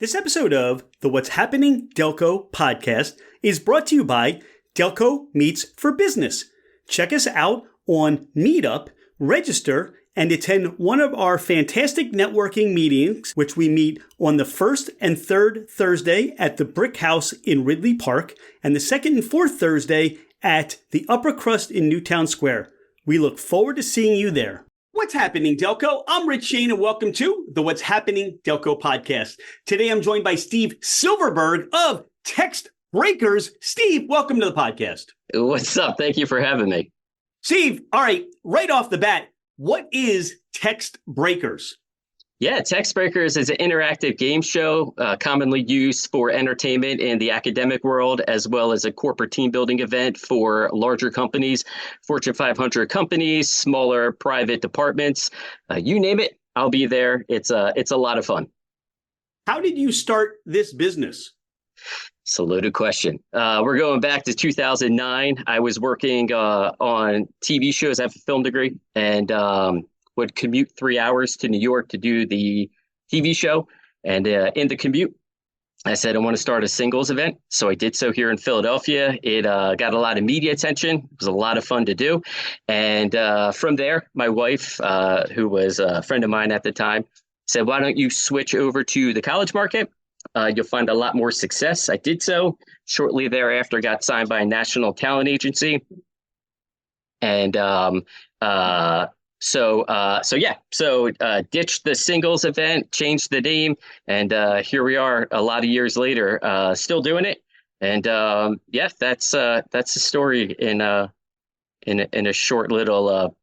This episode of the What's Happening Delco podcast is brought to you by Delco Meets for Business. Check us out on Meetup, register, and attend one of our fantastic networking meetings, which we meet on the first and third Thursday at the Brick House in Ridley Park, and the second and fourth Thursday at the Upper Crust in Newtown Square. We look forward to seeing you there. What's happening, Delco? I'm Rich Shane, and welcome to the What's Happening Delco podcast. Today, I'm joined by Steve Silverberg of Text Breakers. Steve, welcome to the podcast. What's up? Thank you for having me. Steve, all right off the bat, what is Text Breakers? Yeah, Text Breakers is an interactive game show commonly used for entertainment in the academic world, as well as a corporate team building event for larger companies, Fortune 500 companies, smaller private departments. You name it, I'll be there. It's a lot of fun. How did you start this business? It's a loaded question. We're going back to 2009. I was working on TV shows. I have a film degree, and would commute 3 hours to New York to do the TV show. And in the commute, I said, I want to start a singles event. So I did so here in Philadelphia. It got a lot of media attention. It was a lot of fun to do. And from there, my wife, who was a friend of mine at the time, said, why don't you switch over to the college market? You'll find a lot more success. I did so. Shortly thereafter, got signed by a national talent agency. And So ditched the singles event, changed the name, and here we are a lot of years later, still doing it. And that's the story in a short little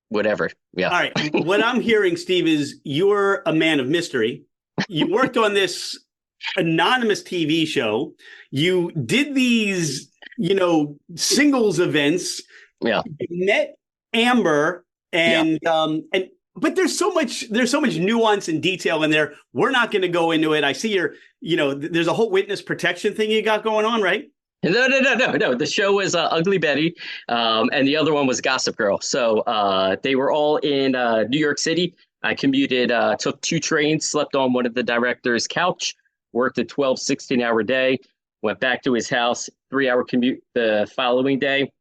whatever. Yeah. All right. What I'm hearing, Steve, is you're a man of mystery. You worked on this anonymous TV show. You did these, singles events. Yeah. You met Amber. But there's so much nuance and detail in there. We're not going to go into it. I see there's a whole witness protection thing you got going on, right? No. The show was Ugly Betty, and the other one was Gossip Girl. So they were all in New York City. I commuted, took 2 trains, slept on one of the director's couch, worked a 12, 16-hour day, went back to his house, 3-hour commute the following day.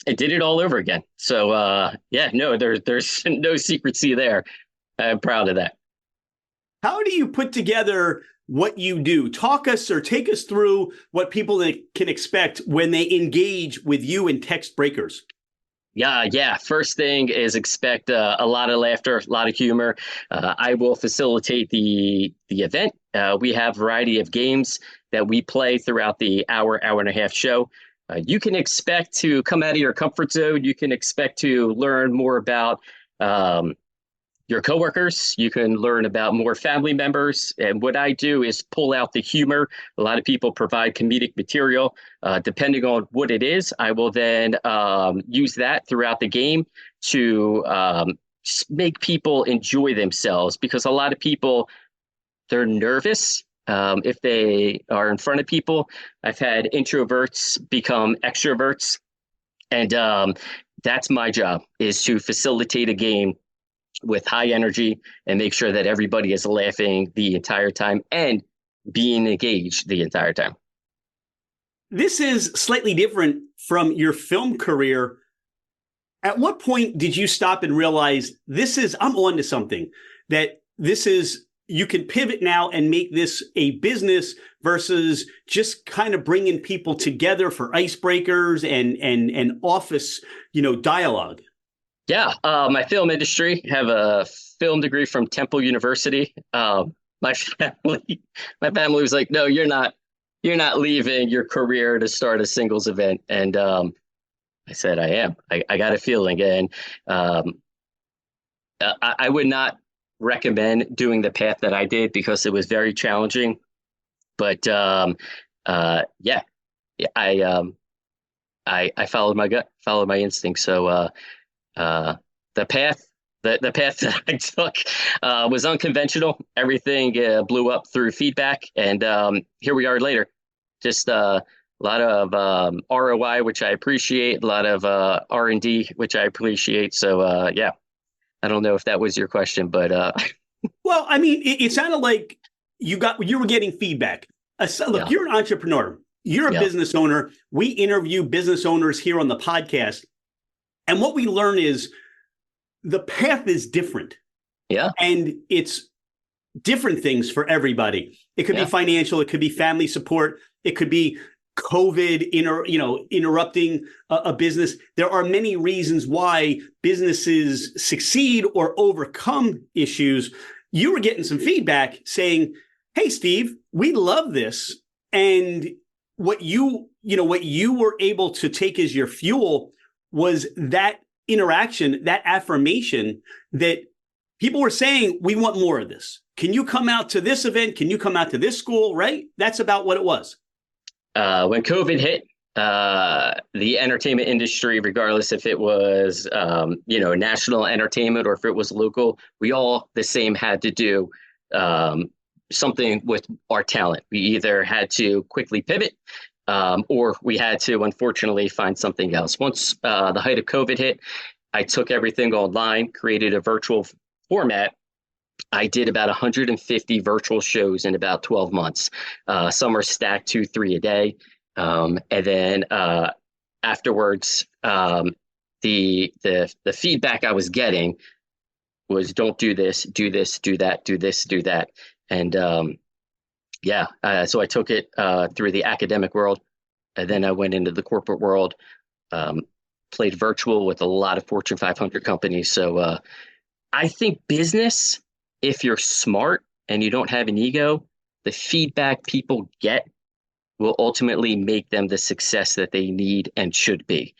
I did it all over again. So, there's no secrecy there. I'm proud of that. How do you put together what you do? Take us through what people can expect when they engage with you in Text Breakers. Yeah. First thing is expect a lot of laughter, a lot of humor. I will facilitate the event. We have a variety of games that we play throughout the hour and a half show. You can expect to come out of your comfort zone. You can expect to learn more about your coworkers. You can learn about more family members. And what I do is pull out the humor. A lot of people provide comedic material. Depending on what it is, I will then use that throughout the game to make people enjoy themselves, because a lot of people, they're nervous. If they are in front of people. I've had introverts become extroverts, and that's my job, is to facilitate a game with high energy and make sure that everybody is laughing the entire time and being engaged the entire time. This is slightly different from your film career. At what point did you stop and realize I'm on to something, that you can pivot now and make this a business versus just kind of bringing people together for icebreakers and office, dialogue? Yeah. My film industry, have a film degree from Temple University. My family was like, no, you're not leaving your career to start a singles event. And I said, I am. I got a feeling. And I would not recommend doing the path that I did, because it was very challenging. But I followed my gut, followed my instinct. So the path that I took was unconventional. Everything blew up through feedback, and here we are later. Just a lot of ROI, which I appreciate, a lot of R&D, which I appreciate. So I don't know if that was your question, but well, I mean, it sounded like you were getting feedback. Look, Yeah. you're an entrepreneur. You're a business owner. We interview business owners here on the podcast. And what we learn is the path is different. Yeah. And it's different things for everybody. It could be financial. It could be family support. It could be COVID, interrupting a business. There are many reasons why businesses succeed or overcome issues. You were getting some feedback saying, "Hey, Steve, we love this." And what you were able to take as your fuel was that interaction, that affirmation that people were saying, "We want more of this. Can you come out to this event? Can you come out to this school?" Right? That's about what it was. When COVID hit, the entertainment industry, regardless if it was, national entertainment or if it was local, we all the same had to do something with our talent. We either had to quickly pivot or we had to, unfortunately, find something else. Once the height of COVID hit, I took everything online, created a virtual format. I did about 150 virtual shows in about 12 months. Some are stacked 2-3 a day. And then afterwards, the feedback I was getting was, don't do this, do this, do that, do this, do that. And so I took it through the academic world. And then I went into the corporate world, played virtual with a lot of Fortune 500 companies. So I think business, if you're smart and you don't have an ego, the feedback people get will ultimately make them the success that they need and should be.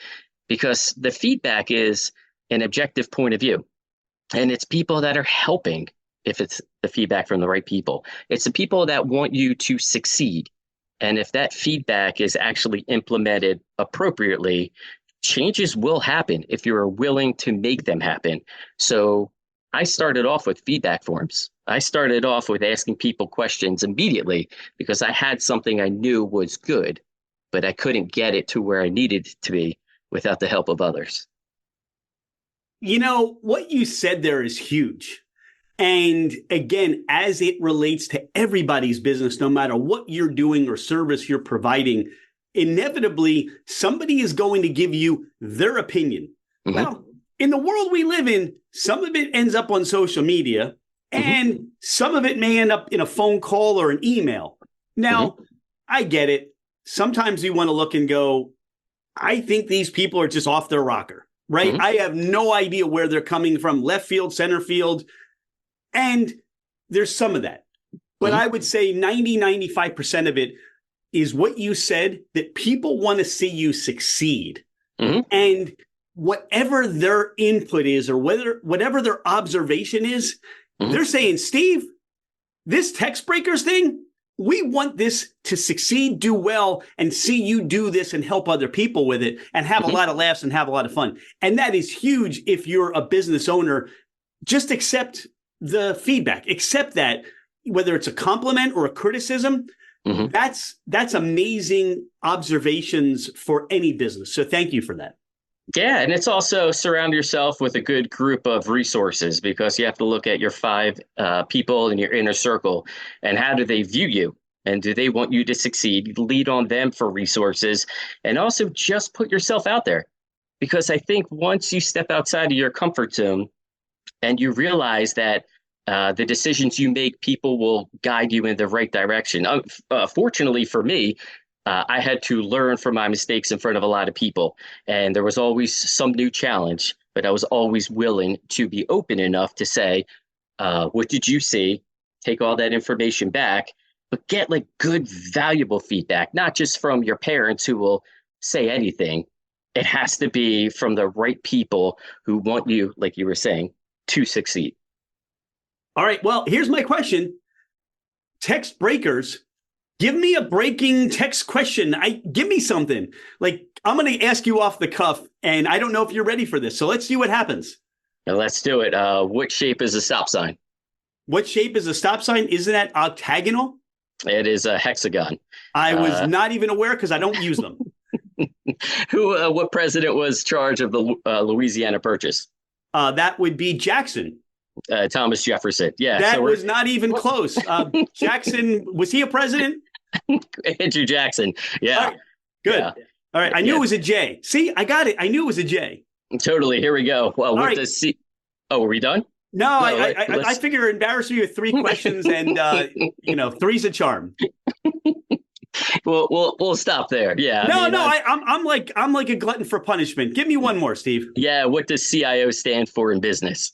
Because the feedback is an objective point of view. And it's people that are helping, if it's the feedback from the right people. It's the people that want you to succeed. And if that feedback is actually implemented appropriately, changes will happen if you're willing to make them happen. So I started off with feedback forms. I started off with asking people questions immediately because I had something I knew was good, but I couldn't get it to where I needed it to be without the help of others. What you said there is huge. And again, as it relates to everybody's business, no matter what you're doing or service you're providing, inevitably somebody is going to give you their opinion. Mm-hmm. Well, in the world we live in, some of it ends up on social media and some of it may end up in a phone call or an email. Now, I get it. Sometimes you want to look and go, I think these people are just off their rocker, right? I have no idea where they're coming from, left field, center field. And there's some of that. But I would say 95% of it is what you said, that people want to see you succeed. And whatever their input is or whatever their observation is, they're saying, Steve, this Text Breakers thing, we want this to succeed, do well, and see you do this and help other people with it and have a lot of laughs and have a lot of fun. And that is huge if you're a business owner. Just accept the feedback, accept that, whether it's a compliment or a criticism. That's amazing observations for any business. So thank you for that. Yeah, and it's also surround yourself with a good group of resources, because you have to look at your 5 people in your inner circle and how do they view you, and do they want you to succeed? Lead on them for resources, and also just put yourself out there, because I think once you step outside of your comfort zone and you realize that the decisions you make, people will guide you in the right direction. Fortunately for me, I had to learn from my mistakes in front of a lot of people, and there was always some new challenge, but I was always willing to be open enough to say, what did you see? Take all that information back, but get like good, valuable feedback, not just from your parents who will say anything. It has to be from the right people who want you, like you were saying, to succeed. All right. Well, here's my question. Text Breakers. Give me a breaking text question. Give me something. Like, I'm going to ask you off the cuff, and I don't know if you're ready for this. So let's see what happens. Now, let's do it. What shape is a stop sign? What shape is a stop sign? Isn't that octagonal? It is a hexagon. I was not even aware because I don't use them. What president was charged of the Louisiana Purchase? That would be Jackson. Thomas Jefferson. Yeah. That was not even close. Jackson, was he a president? Andrew Jackson. Yeah. All right, good. Yeah. All right. I knew it was a J. See, I got it. I knew it was a J. Totally. Here we go. Well, All with right. the C. Oh, are we done? No, I figure embarrass you with 3 questions, and three's a charm. We'll stop there. Yeah. I'm like a glutton for punishment. Give me one more, Steve. Yeah. What does CIO stand for in business?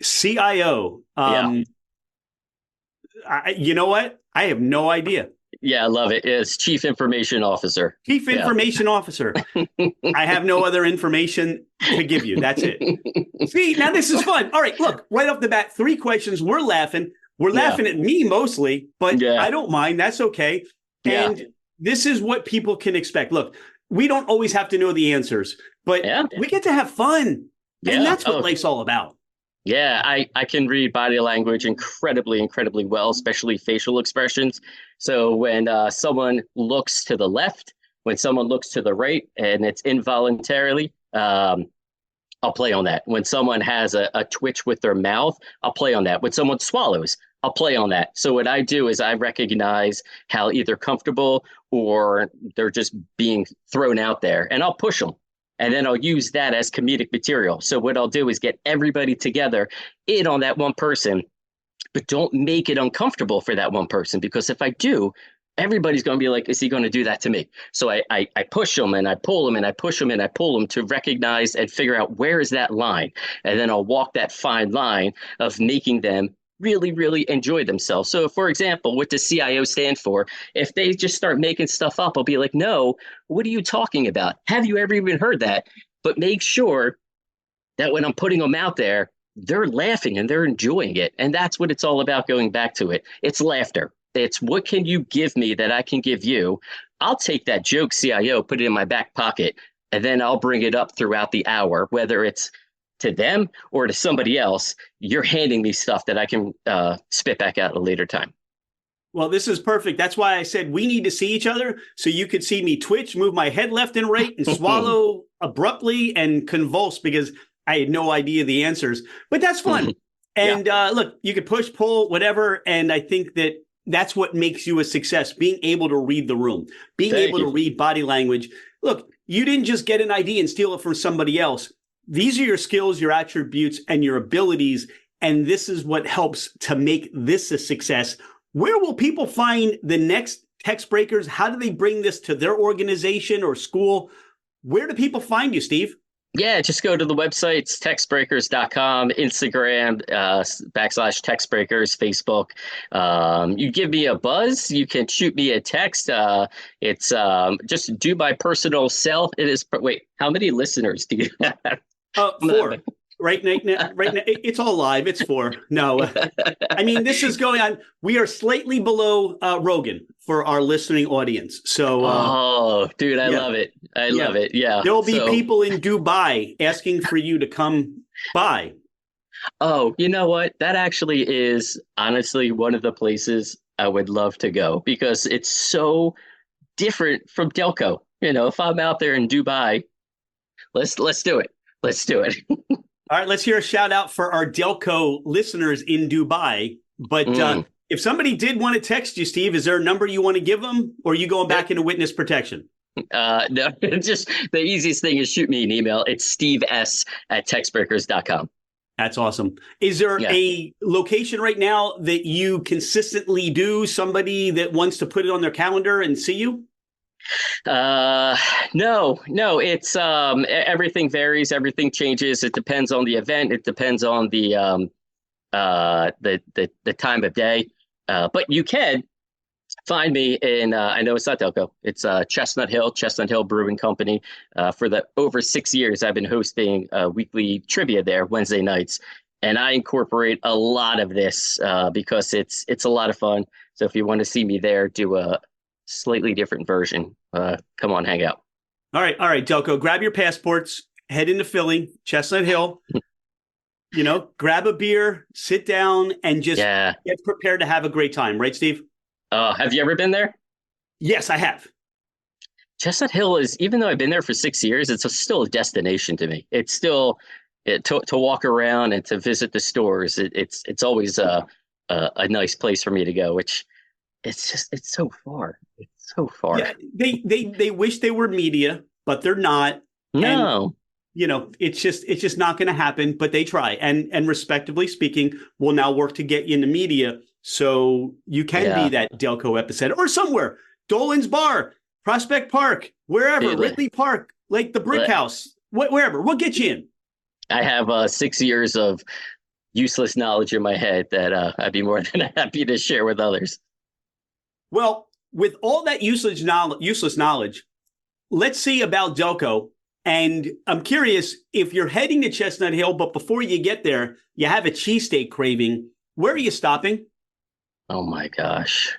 CIO. You know what? I have no idea. Yeah, I love it. It's Chief Information Officer. Chief Information Officer. I have no other information to give you. That's it. See, now this is fun. All right, look, right off the bat, 3 questions. We're laughing. We're laughing at me mostly, but I don't mind. That's okay. And this is what people can expect. Look, we don't always have to know the answers, but we get to have fun. And that's what life's all about. Yeah, I can read body language incredibly well, especially facial expressions. So when someone looks to the left, when someone looks to the right, and it's involuntarily, I'll play on that. When someone has a twitch with their mouth, I'll play on that. When someone swallows, I'll play on that. So what I do is I recognize how either comfortable or they're just being thrown out there, and I'll push them. And then I'll use that as comedic material. So what I'll do is get everybody together in on that one person, but don't make it uncomfortable for that one person. Because if I do, everybody's going to be like, is he going to do that to me? So I push them and I pull them and I push them and I pull them to recognize and figure out where is that line. And then I'll walk that fine line of making them really enjoy themselves. So for example, what does CIO stand for? If they just start making stuff up, I'll be like, no, what are you talking about? Have you ever even heard that? But make sure that when I'm putting them out there, they're laughing and they're enjoying it. And that's what it's all about, going back to it. It's laughter. It's what can you give me that I can give you? I'll take that joke, CIO, put it in my back pocket, and then I'll bring it up throughout the hour, whether it's to them or to somebody else. You're handing me stuff that I can spit back out at a later time. Well, this is perfect. That's why I said we need to see each other so you could see me twitch, move my head left and right, and swallow abruptly and convulse because I had no idea the answers. But that's fun. And look, you could push, pull, whatever. And I think that that's what makes you a success, being able to read the room, being able to read body language. Look, you didn't just get an idea and steal it from somebody else. These are your skills, your attributes, and your abilities, and this is what helps to make this a success. Where will people find the next Text Breakers? How do they bring this to their organization or school? Where do people find you, Steve? Yeah, just go to the websites, textbreakers.com, Instagram, /textbreakers, Facebook. You give me a buzz, you can shoot me a text. It's just do my personal cell. It is, wait, how many listeners do you have? 4. Right now, it's all live. It's 4. No, I mean, this is going on. We are slightly below Rogan for our listening audience. So, dude, I love it. I love it. Yeah. There'll be people in Dubai asking for you to come by. Oh, you know what? That actually is honestly one of the places I would love to go because it's so different from Delco. You know, if I'm out there in Dubai, let's do it. Let's do it. All right, let's hear a shout out for our Delco listeners in Dubai. But if somebody did want to text you, Steve, is there a number you want to give them, or are you going back into witness protection? No, just the easiest thing is shoot me an email. It's steves@textbreakers.com. That's awesome. Is there a location right now that you consistently do, somebody that wants to put it on their calendar and see you? No, it's everything varies, everything changes. It depends on the event, it depends on the time of day. But you can find me in I know it's not Delco, it's Chestnut Hill Brewing Company. For the over 6 years I've been hosting weekly trivia there Wednesday nights, and I incorporate a lot of this because it's a lot of fun. So if you want to see me there do a slightly different version, come on, hang out. All right, Delco, grab your passports, head into Philly, Chestnut Hill, grab a beer, sit down, and just get prepared to have a great time. Right, Steve? Have you ever been there? Yes, I have. Chestnut Hill is, even though I've been there for 6 years, it's still a destination to me. It's still to walk around and to visit the stores. It's always a nice place for me to go, which it's so far. It's so far. Yeah, they wish they were media, but they're not. And No. it's just not going to happen. But they try, and respectively speaking, will now work to get you into media, so you can be that Delco epicenter or somewhere. Dolan's Bar, Prospect Park, wherever, Ridley Park, like the Brick House, wherever. We'll get you in. I have 6 years of useless knowledge in my head that I'd be more than happy to share with others. Well, with all that useless knowledge, let's see about Delco. And I'm curious, if you're heading to Chestnut Hill, but before you get there, you have a cheesesteak craving, where are you stopping? Oh my gosh.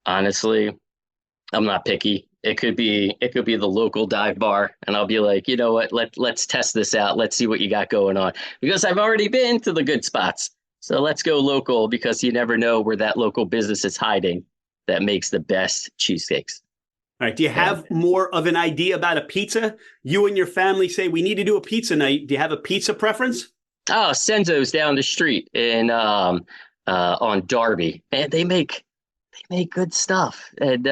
Honestly, I'm not picky. It could be the local dive bar, and I'll be like, you know what? Let's test this out. Let's see what you got going on, because I've already been to the good spots. So let's go local, because you never know where that local business is hiding that makes the best cheesesteaks. All right. Do you have more of an idea about a pizza? You and your family say we need to do a pizza night. Do you have a pizza preference? Oh, Senzo's down the street in on Darby, and they make good stuff. And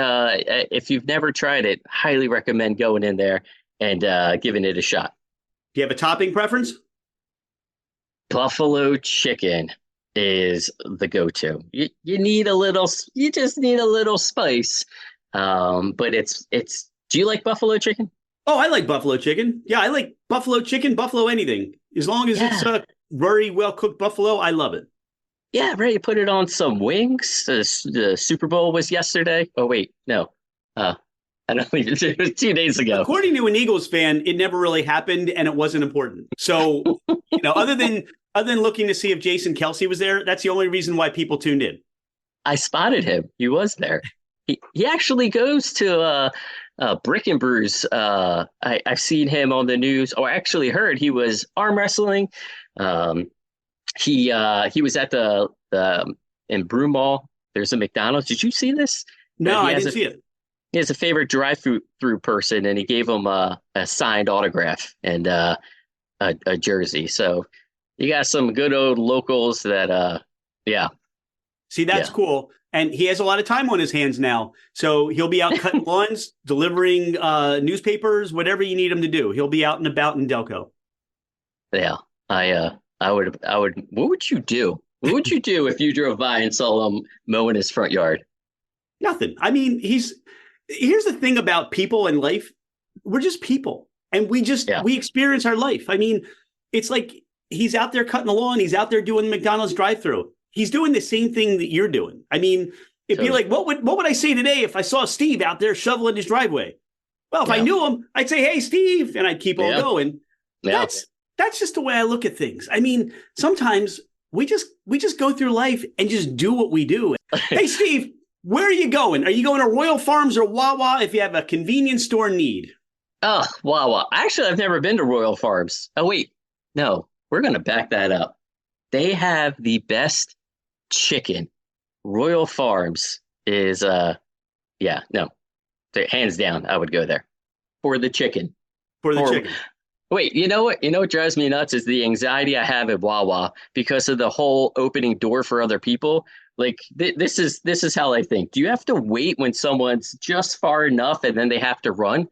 if you've never tried it, highly recommend going in there and giving it a shot. Do you have a topping preference? Buffalo chicken is the go-to. You just need a little spice. But it's. Do you like buffalo chicken? Oh, I like buffalo chicken. Yeah, I like buffalo chicken, buffalo anything. As long as it's very well cooked buffalo, I love it. Yeah, ready to put it on some wings. The Super Bowl was yesterday. Oh wait, no. I don't think it was 2 days ago. According to an Eagles fan, it never really happened and it wasn't important. So, other than looking to see if Jason Kelce was there, that's the only reason why people tuned in. I spotted him. He was there. He actually goes to Brick and Brews. I've seen him on the news, or actually heard he was arm wrestling. He was at the in Brew Mall. There's a McDonald's. Did you see this? No, I didn't see it. He has a favorite drive-through person, and he gave him a signed autograph and a jersey. So you got some good old locals that, yeah. See, that's cool. And he has a lot of time on his hands now. So he'll be out cutting lawns, delivering newspapers, whatever you need him to do. He'll be out and about in Delco. Yeah, I would. What would you do? What would you do if you drove by and saw him mowing his front yard? Nothing. I mean, here's the thing about people in life. We're just people, and we experience our life. I mean, it's like he's out there cutting the lawn. He's out there doing the McDonald's drive-through. He's doing the same thing that you're doing. I mean, it'd be like, what would I say today if I saw Steve out there shoveling his driveway? Well, if I knew him, I'd say, "Hey, Steve," and I'd keep on going. Yeah. That's just the way I look at things. I mean, sometimes we just go through life and just do what we do. Hey, Steve, where are you going? Are you going to Royal Farms or Wawa if you have a convenience store need? Oh, Wawa. Actually, I've never been to Royal Farms. Oh, wait. No, we're going to back that up. They have the best chicken. Royal Farms is, hands down, I would go there for the chicken. Chicken. Wait, you know what? You know what drives me nuts is the anxiety I have at Wawa because of the whole opening door for other people. Like this is how I think. Do you have to wait when someone's just far enough and then they have to run?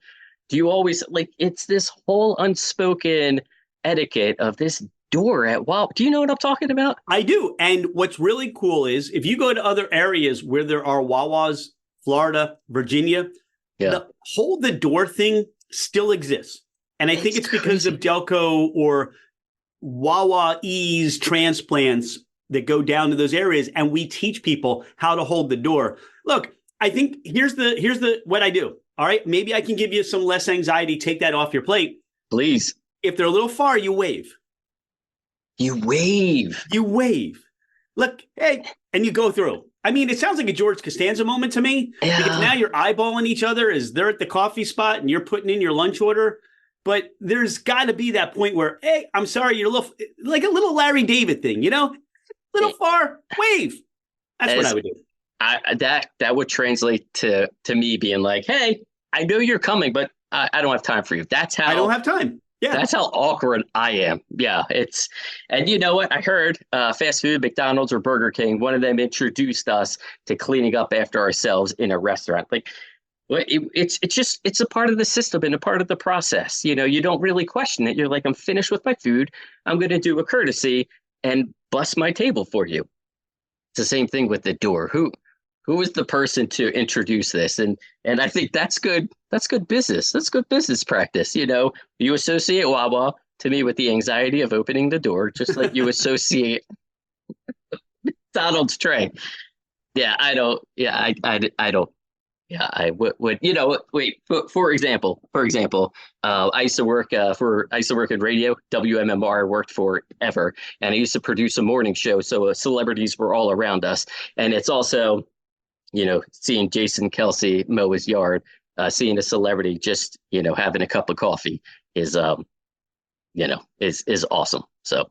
Do you always it's this whole unspoken etiquette of this door at Wawa? Do you know what I'm talking about? I do. And what's really cool is if you go to other areas where there are Wawas, Florida, Virginia, the hold the door thing still exists. And I think it's because of Delco or Wawa Ease transplants that go down to those areas, and we teach people how to hold the door. Look, I think here's what I do. All right, maybe I can give you some less anxiety. Take that off your plate, please. If they're a little far, you wave. You wave. You wave. Look, hey, and you go through. I mean, it sounds like a George Costanza moment to me because now you're eyeballing each other as they're at the coffee spot and you're putting in your lunch order. But there's got to be that point where, hey, I'm sorry, you're a little Larry David thing, a little far, wave. That's what I would do. That would translate to me being like, hey, I know you're coming, but I don't have time for you. That's how I don't have time. Yeah. That's how awkward I am. Yeah, and you know what? I heard fast food, McDonald's or Burger King, one of them introduced us to cleaning up after ourselves in a restaurant. Like, it's a part of the system and a part of the process. You don't really question it. You're like, I'm finished with my food. I'm going to do a courtesy and bust my table for you. It's the same thing with the door. Who was the person to introduce this? And I think that's good. That's good business. That's good business practice. You associate Wawa to me with the anxiety of opening the door, just like you associate Donald's tray. Yeah, I don't. Yeah, I don't. Yeah, I would. Wait. For example, I used to work in radio. WMMR worked forever, and I used to produce a morning show. So celebrities were all around us, and it's also, seeing Jason Kelsey mow his yard, seeing a celebrity just, having a cup of coffee is awesome. So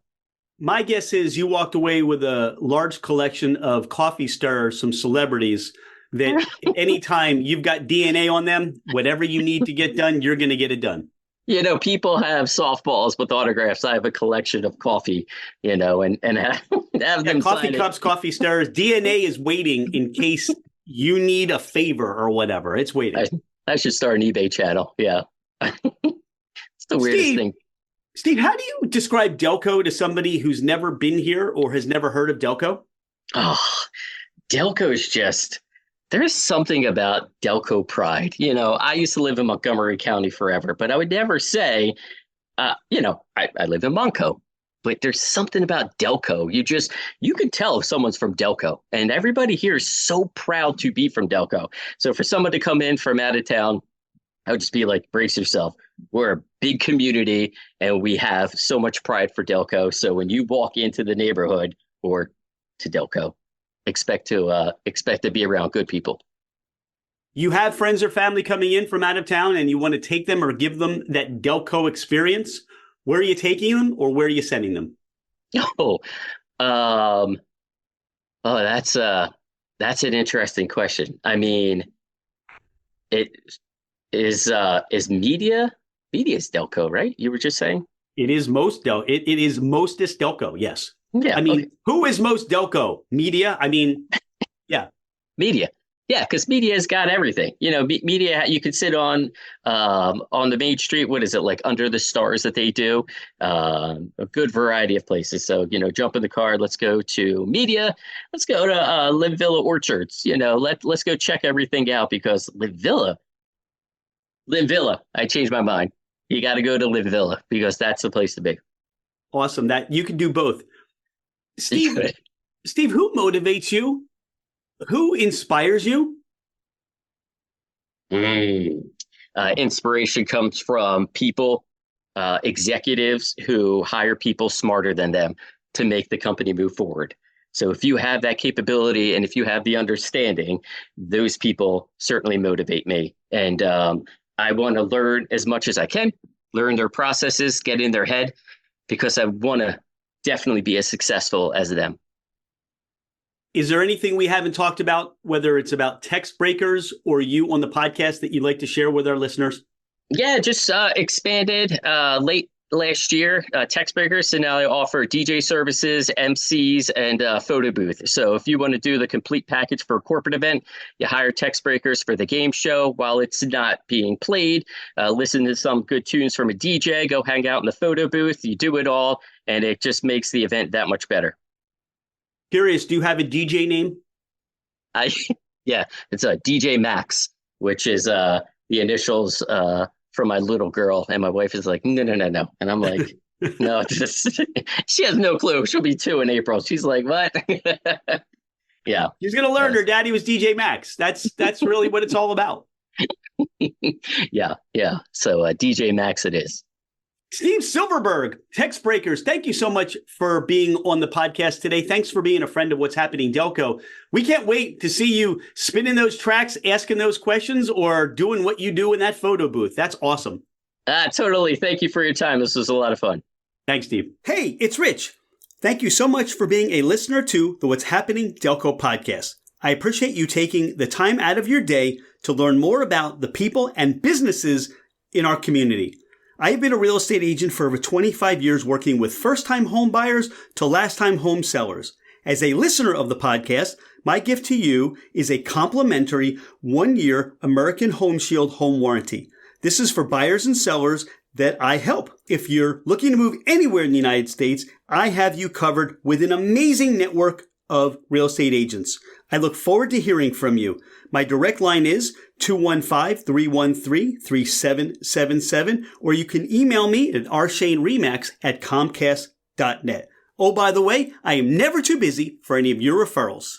my guess is you walked away with a large collection of coffee stirrers, some celebrities that anytime you've got DNA on them, whatever you need to get done, you're going to get it done. People have softballs with autographs. I have a collection of coffee, and have them coffee cups, coffee stirrers. DNA is waiting in case you need a favor or whatever. It's waiting. I should start an eBay channel. Yeah. It's the weirdest thing. Steve, how do you describe Delco to somebody who's never been here or has never heard of Delco? Oh, Delco is just, there's something about Delco pride. I used to live in Montgomery County forever, but I would never say, I live in Monco. But there's something about Delco. You can tell if someone's from Delco, and everybody here is so proud to be from Delco. So for someone to come in from out of town, I would just be like, brace yourself. We're a big community and we have so much pride for Delco. So when you walk into the neighborhood or to Delco, expect to be around good people. You have friends or family coming in from out of town and you want to take them or give them that Delco experience. Where are you taking them or where are you sending them? That's an interesting question. I mean, it is Media's Delco, right? You were just saying? It is it is mostest Delco, yes. Yeah. I mean, Who is most Delco? Media? I mean, yeah. Media. Yeah, because Media has got everything. Media, you could sit on the main street. What is it, like under the stars that they do? A good variety of places. So, jump in the car. Let's go to Media. Let's go to Live Villa Orchards. Let's go check everything out because Live Villa. I changed my mind. You got to go to Live Villa because that's the place to be. Awesome. That you can do both. Steve, who motivates you? Who inspires you? Inspiration comes from people, executives who hire people smarter than them to make the company move forward. So if you have that capability and if you have the understanding, those people certainly motivate me. And I want to learn as much as I can, learn their processes, get in their head, because I want to definitely be as successful as them. Is there anything we haven't talked about, whether it's about Text Breakers or you on the podcast, that you'd like to share with our listeners? Yeah, just expanded late last year, Text Breakers. So now I offer DJ services, MCs, and photo booth. So if you want to do the complete package for a corporate event, you hire Text Breakers for the game show while it's not being played. Listen to some good tunes from a DJ, go hang out in the photo booth. You do it all, and it just makes the event that much better. Curious, do you have a DJ name? Yeah, it's a DJ Max, which is the initials from my little girl. And my wife is like, no. And I'm like, no, she has no clue. She'll be 2 in April. She's like, what? Yeah. She's going to learn her daddy was DJ Max. That's really what it's all about. Yeah. So DJ Max it is. Steve Silverberg, Text Breakers, thank you so much for being on the podcast today. Thanks for being a friend of What's Happening Delco. We can't wait to see you spinning those tracks, asking those questions, or doing what you do in that photo booth. That's awesome. Totally. Thank you for your time. This was a lot of fun. Thanks, Steve. Hey, it's Rich. Thank you so much for being a listener to the What's Happening Delco podcast. I appreciate you taking the time out of your day to learn more about the people and businesses in our community. I've been a real estate agent for over 25 years, working with first-time home buyers to last-time home sellers. As a listener of the podcast, my gift to you is a complimentary 1-year American Home Shield home warranty. This is for buyers and sellers that I help. If you're looking to move anywhere in the United States, I have you covered with an amazing network of real estate agents. I look forward to hearing from you. My direct line is 215-313-3777, or you can email me at rshaneremax@comcast.net. Oh, by the way, I am never too busy for any of your referrals.